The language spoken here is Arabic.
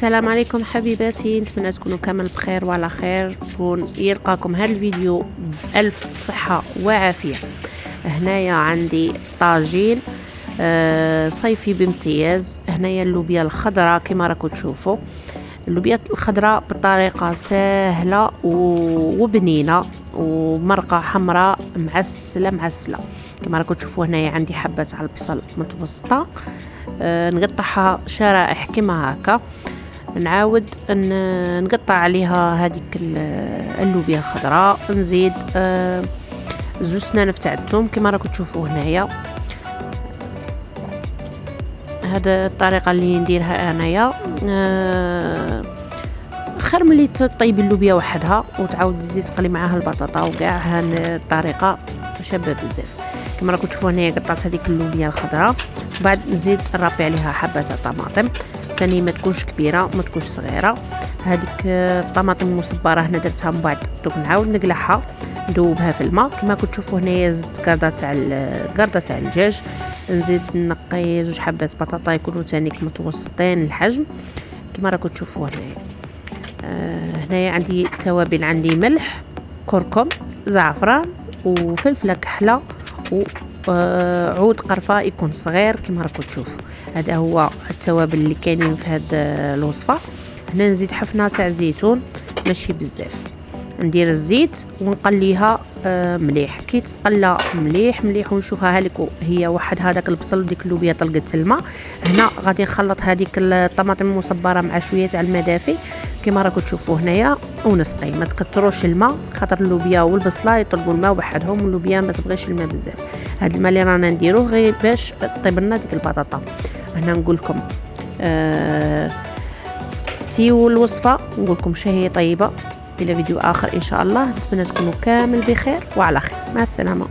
السلام عليكم حبيباتي، نتمنى تكونوا كامل بخير وعلى خير. يلقاكم هذا الفيديو بألف صحة وعافية. هنايا عندي طاجين صيفي بامتياز. هنايا اللوبيا الخضراء كما راكم تشوفوا، اللوبيا الخضراء بطريقه سهله وبنينه ومرقه حمراء معسله كما راكم تشوفوا. هنايا عندي حبه على البصل متوسطه، نقطعها شرائح كما هكا، نعاود نقطع عليها هذيك اللوبيا الخضراء، نزيد زوج سنانف تاع الثوم كما راكم تشوفوا هنايا. هذا الطريقه اللي نديرها انايا. خير ملي تطيب اللوبيا وحدها وتعاود تزيد تقلي معاها البطاطا وكاع، هذه الطريقه شابه بزاف. كما راكم تشوفوا هنايا قطعت هذيك اللوبيا الخضراء، وبعد نزيد نربي عليها حبه طماطم ثاني، ما تكونش كبيره ما تكونش صغيره. هذيك الطماطم المصبره هنا درتها من بعد، دوك نعاود نقلعها ندوبها في الماء. كما راكم تشوفوا هنايا زدت قرده تاع الدجاج، نزيد نقي زوج حبات بطاطا يكونوا تانيك متوسطين الحجم كما راكم تشوفوا هنايا. هنايا عندي التوابل، عندي ملح، كركم، زعفران وفلفله كحله وعود قرفه يكون صغير كما راكم تشوفوا. هذا هو التوابل اللي كاينين في هذه الوصفه. هنا نزيد حفنه تاع زيتون ماشي بزاف، ندير الزيت ونقليها مليح. كي تتقلى مليح ونشوفها هالك هي واحد هذاك البصل وديك اللوبيا طلقت الماء. هنا غادي نخلط هذيك الطماطم المصبره مع شويه تاع الماء دافي كما راكم تشوفوا هنايا، ونسقي. ما تكثروش الماء خاطر اللوبيا والبصله يطلبوا الماء وحدهم، واللوبيا ما تبغيش الماء بزاف. هذا الماء اللي رانا نديروه غير باش طيب لنا ديك البطاطا. هنا نقول لكم سيو الوصفه، نقول لكم شهيه طيبه. الى فيديو اخر ان شاء الله، نتمنى تكونوا كامل بخير وعلى خير. مع السلامه.